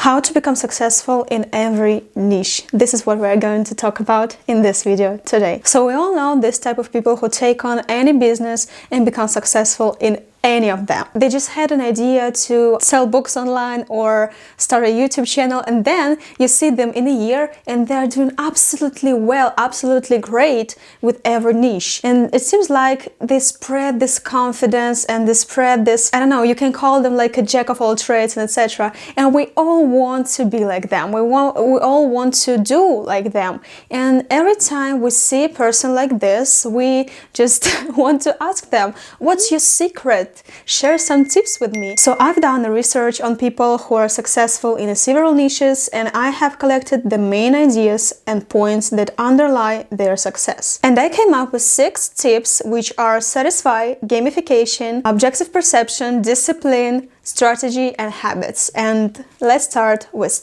How to become successful in every niche. This is what we're going to talk about in this video today. So we all know this type of people who take on any business and become successful in any of them. They just had an idea to sell books online or start a YouTube channel, and then you see them in a year and they're doing absolutely well, absolutely great with every niche. And it seems like they spread this confidence and they spread this, I don't know, you can call them like a jack of all trades and etc. And we all want to be like them. We all want to do like them. And every time we see a person like this, we just want to ask them, what's your secret? Share some tips with me. So I've done a research on people who are successful in several niches, and I have collected the main ideas and points that underlie their success. And I came up with 6 tips, which are satisfy, gamification, objective perception, discipline, strategy, and habits. And let's start with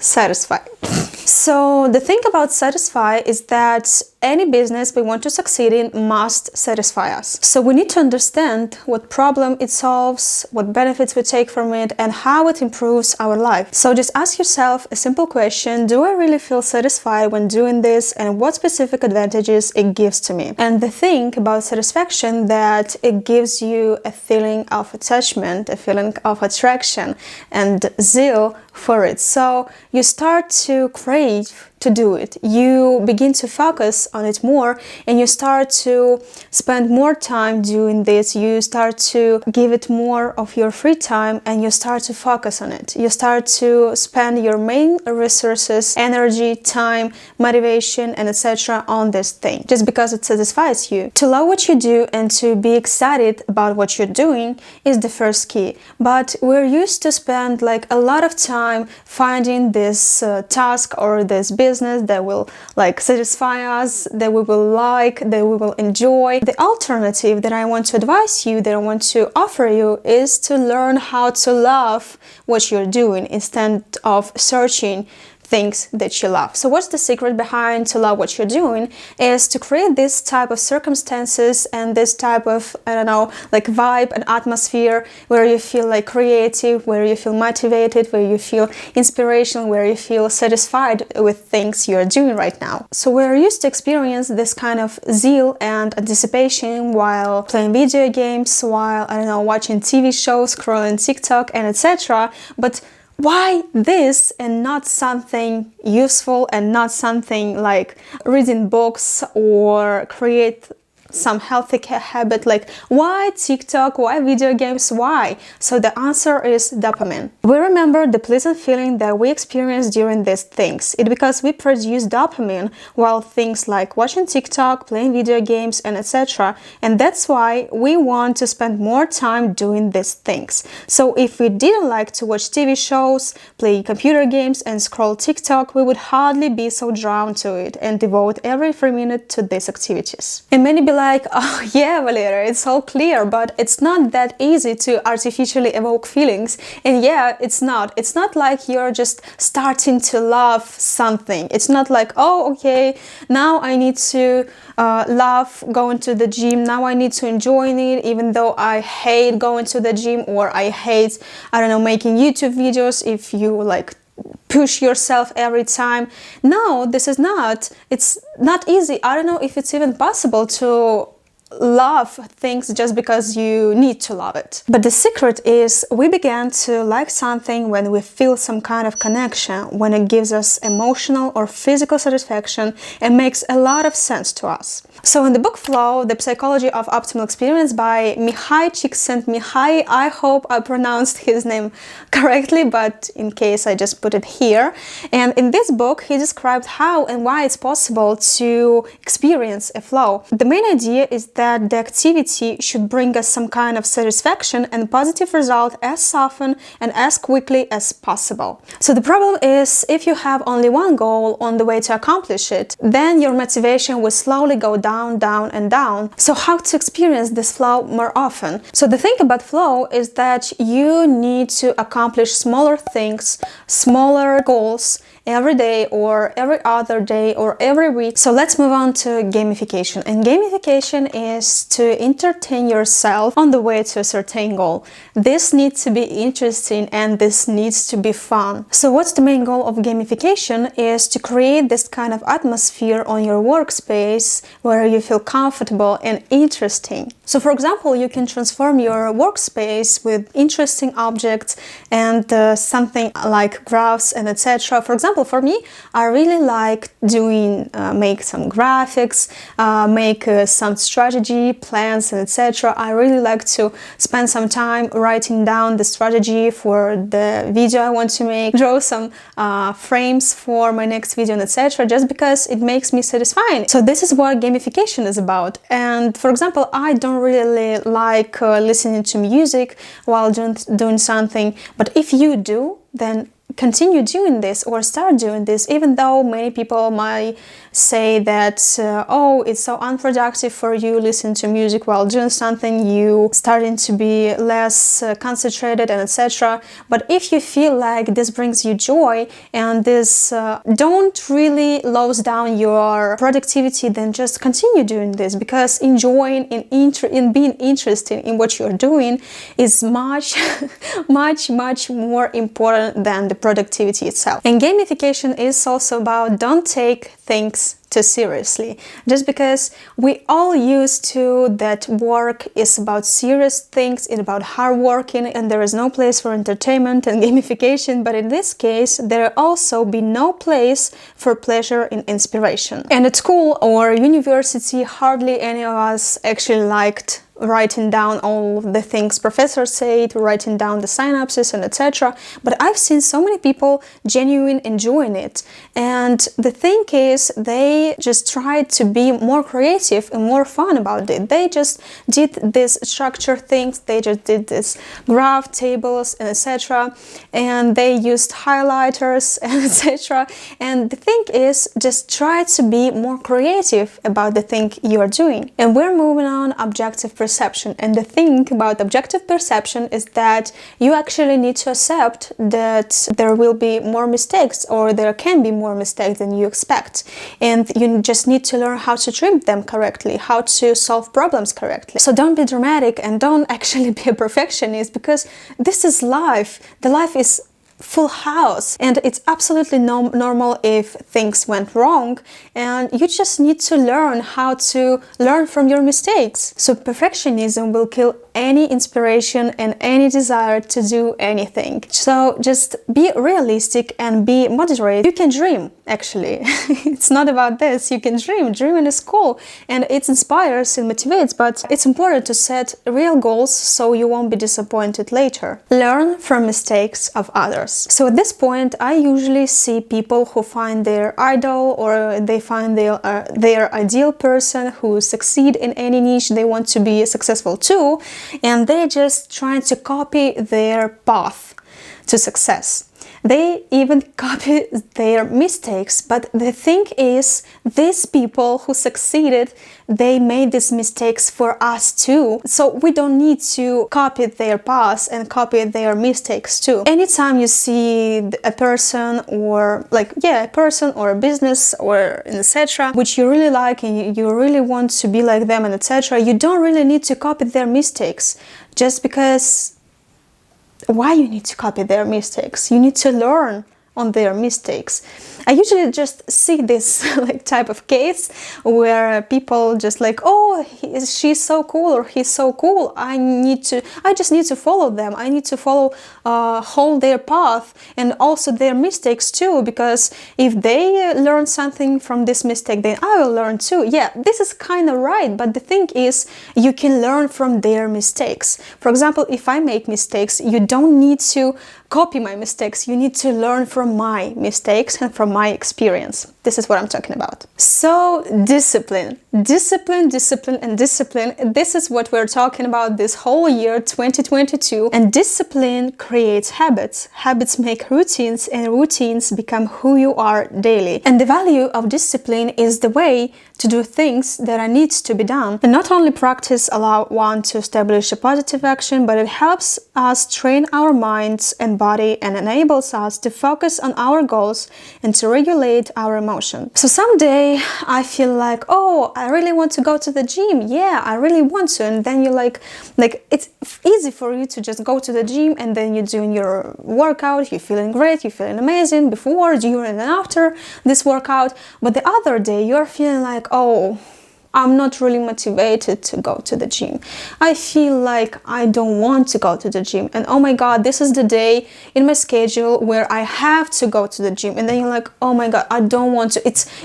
satisfy. So the thing about satisfy is that any business we want to succeed in must satisfy us. So we need to understand what problem it solves, what benefits we take from it, and how it improves our life. So just ask yourself a simple question: do I really feel satisfied when doing this, and what specific advantages it gives to me? And the thing about satisfaction, that it gives you a feeling of attachment, a feeling of attraction and zeal for it. So you start to crave to do it. You begin to focus on it more, and you start to spend more time doing this. You start to give it more of your free time, and you start to focus on it. You start to spend your main resources, energy, time, motivation, and etc. on this thing, just because it satisfies you. To love what you do and to be excited about what you're doing is the first key. But we're used to spend like a lot of time finding this task or this business that will like satisfy us, that we will like, that we will enjoy. The alternative that I want to advise you, that I want to offer you, is to learn how to love what you're doing instead of searching things that you love. So what's the secret behind to love what you're doing? Is to create this type of circumstances and this type of, I don't know, like vibe and atmosphere where you feel like creative, where you feel motivated, where you feel inspiration, where you feel satisfied with things you're doing right now. So we're used to experience this kind of zeal and anticipation while playing video games, while, I don't know, watching TV shows, scrolling TikTok and etc. But why this and not something useful, and not something like reading books or create some healthy habit? Like, why TikTok? Why video games? Why? So the answer is dopamine. We remember the pleasant feeling that we experience during these things. It's because we produce dopamine while things like watching TikTok, playing video games, and etc. And that's why we want to spend more time doing these things. So if we didn't like to watch TV shows, play computer games, and scroll TikTok, we would hardly be so drawn to it and devote every free minute to these activities. And many be like, oh yeah, Valeria, it's all clear, but it's not that easy to artificially evoke feelings. And yeah, it's not. It's not like you're just starting to love something. It's not like, oh, okay, now I need to love going to the gym. Now I need to enjoy it, even though I hate going to the gym, or I hate, I don't know, making YouTube videos. If you like push yourself every time. No, this is not. It's not easy. I don't know if it's even possible to love things just because you need to love it. But the secret is we began to like something when we feel some kind of connection, when it gives us emotional or physical satisfaction and makes a lot of sense to us. So in the book Flow, The Psychology of Optimal Experience by Mihai Csikszentmihalyi, I hope I pronounced his name correctly, but in case I just put it here. And in this book, he described how and why it's possible to experience a flow. The main idea is that the activity should bring us some kind of satisfaction and positive result as often and as quickly as possible. So the problem is, if you have only one goal on the way to accomplish it, then your motivation will slowly go down, down, and down. So how to experience this flow more often? So the thing about flow is that you need to accomplish smaller things, smaller goals every day or every other day or every week. So let's move on to gamification. And gamification is to entertain yourself on the way to a certain goal. This needs to be interesting and this needs to be fun. So what's the main goal of gamification is to create this kind of atmosphere on your workspace where you feel comfortable and interesting. So for example, you can transform your workspace with interesting objects and something like graphs and etc. For example, for me, I really like doing make some graphics, make some strategy plans and etc. I really like to spend some time writing down the strategy for the video I want to make, draw some frames for my next video and etc. just because it makes me satisfying. So this is what gamification is about. And for example, I don't really like listening to music while doing something, but if you do, then continue doing this or start doing this, even though many people might say that oh, it's so unproductive for you listening to music while doing something, you starting to be less concentrated and etc. But if you feel like this brings you joy and this don't really lose down your productivity, then just continue doing this, because enjoying in being interested in what you're doing is much much more important than the productivity itself. And gamification is also about don't take things too seriously. Just because we all used to that work is about serious things, it's about hard working, and there is no place for entertainment and gamification, but in this case there also be no place for pleasure and inspiration. And at school or university, hardly any of us actually liked writing down all the things professors said, writing down the synapses and etc. But I've seen so many people genuinely enjoying it. And the thing is, they just tried to be more creative and more fun about it. They just did these structured things, they just did this graph tables and etc. And they used highlighters and etc. And the thing is, just try to be more creative about the thing you are doing. And we're moving on objective perception. And the thing about objective perception is that you actually need to accept that there will be more mistakes, or there can be more mistakes than you expect. And you just need to learn how to treat them correctly, how to solve problems correctly. So don't be dramatic and don't actually be a perfectionist, because this is life. The life is full house, and it's absolutely normal if things went wrong, and you just need to learn how to learn from your mistakes. So perfectionism will kill any inspiration and any desire to do anything. So just be realistic and be moderate. You can dream, actually. It's not about this. You can dream. Dreaming is cool and it inspires and motivates, but it's important to set real goals so you won't be disappointed later. Learn from mistakes of others. So at this point, I usually see people who find their idol, or they find their ideal person who succeed in any niche they want to be successful too, and they just trying to copy their path to success. They even copy their mistakes, but the thing is, these people who succeeded, they made these mistakes for us too. So we don't need to copy their paths and copy their mistakes too. Anytime you see a person or a person or a business or etc., which you really like and you really want to be like them and etc., you don't really need to copy their mistakes, just because why you need to copy their mistakes? You need to learn on their mistakes. I usually just see this type of case where people just oh, she's so cool or he's so cool, I just need to follow them. I need to hold their path and also their mistakes too, because if they learn something from this mistake, then I will learn too. Yeah, this is kind of right, but the thing is, you can learn from their mistakes. For example, if I make mistakes, you don't need to copy my mistakes. You need to learn from my mistakes and from my experience. This is what I'm talking about. So discipline, discipline, discipline, and discipline. This is what we're talking about this whole year 2022. And discipline creates habits. Habits make routines, and routines become who you are daily. And the value of discipline is the way to do things that are needs to be done. And not only practice allow one to establish a positive action, but it helps us train our minds and body and enables us to focus on our goals and to regulate our emotions motion. So someday I feel like, oh, I really want to go to the gym. Yeah, I really want to. And then you like it's easy for you to just go to the gym, and then you're doing your workout, you're feeling great, you're feeling amazing before, during, and after this workout. But the other day you're feeling like, oh, I'm not really motivated to go to the gym. I feel like I don't want to go to the gym. And oh my God, this is the day in my schedule where I have to go to the gym. And then you're like, oh my God, I don't want to.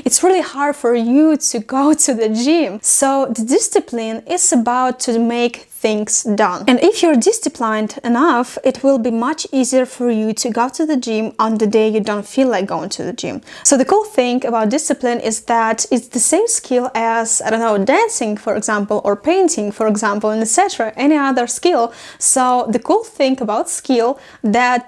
It's really hard for you to go to the gym. So the discipline is about to make things done. And if you're disciplined enough, it will be much easier for you to go to the gym on the day you don't feel like going to the gym. So the cool thing about discipline is that it's the same skill as, I don't know, dancing, for example, or painting, for example, and etc., any other skill. So the cool thing about skill that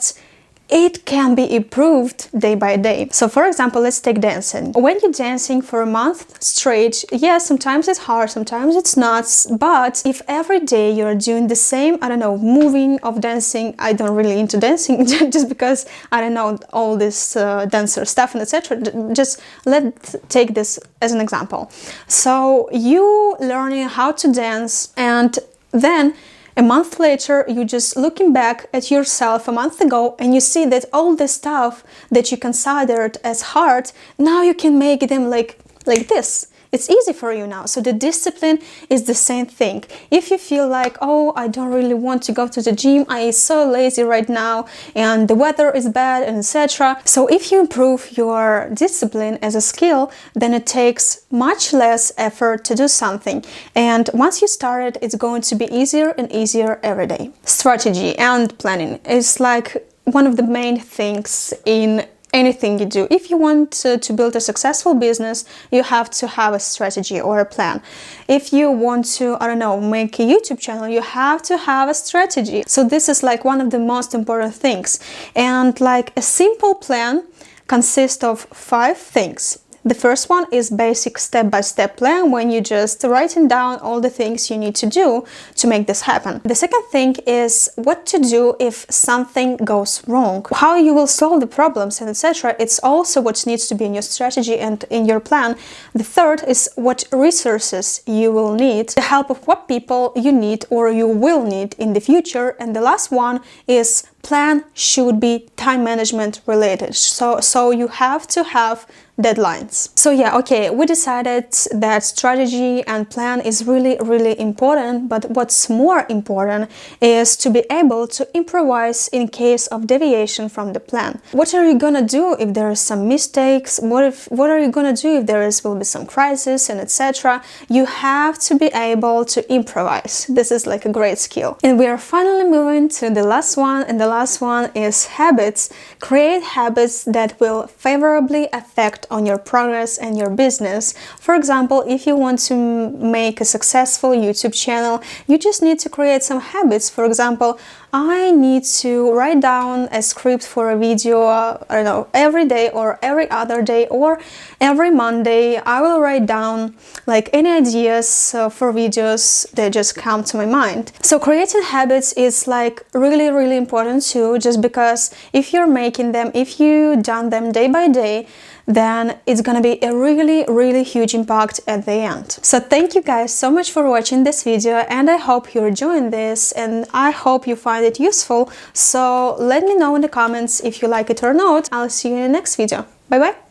it can be improved day by day. So for example, let's take dancing. When you're dancing for a month straight, yeah, sometimes it's hard, sometimes it's not, but if every day you're doing the same, I don't know, moving of dancing, I don't really into dancing just because I don't know all this dancer stuff and etc. Just let's take this as an example. So you learning how to dance, and then a month later, you're just looking back at yourself a month ago, and you see that all the stuff that you considered as hard, now you can make them like this. It's easy for you now. So the discipline is the same thing. If you feel like, oh, I don't really want to go to the gym, I'm so lazy right now, and the weather is bad, and etc. So if you improve your discipline as a skill, then it takes much less effort to do something. And once you start it, it's going to be easier and easier every day. Strategy and planning is like one of the main things in anything you do. If you want to build a successful business, you have to have a strategy or a plan. If you want to, I don't know, make a YouTube channel, you have to have a strategy. So this is like one of the most important things. And like a simple plan consists of 5 things. The first one is basic step-by-step plan, when you just writing down all the things you need to do to make this happen. The second thing is what to do if something goes wrong, how you will solve the problems, and etc. It's also what needs to be in your strategy and in your plan. The third is what resources you will need, the help of what people you need or you will need in the future. And the last one is plan should be time management related. So you have to have deadlines. So yeah, okay, we decided that strategy and plan is really important, but what's more important is to be able to improvise in case of deviation from the plan. What are you gonna do if there are some mistakes? What are you gonna do if will be some crisis and etc.? You have to be able to improvise. This is like a great skill. And we are finally moving to the last one, and the last one is habits. Create habits that will favorably affect on your progress and your business. For example, if you want to make a successful YouTube channel, you just need to create some habits. For example, I need to write down a script for a video, I don't know, every day or every other day or every Monday. I will write down like any ideas for videos that just come to my mind. So creating habits is like really important too, just because if you're making them, if you done them day by day, then it's gonna be a really huge impact at the end. So thank you guys so much for watching this video, and I hope you're enjoying this, and I hope you find it useful. So let me know in the comments if you like it or not. I'll see you in the next video. Bye bye!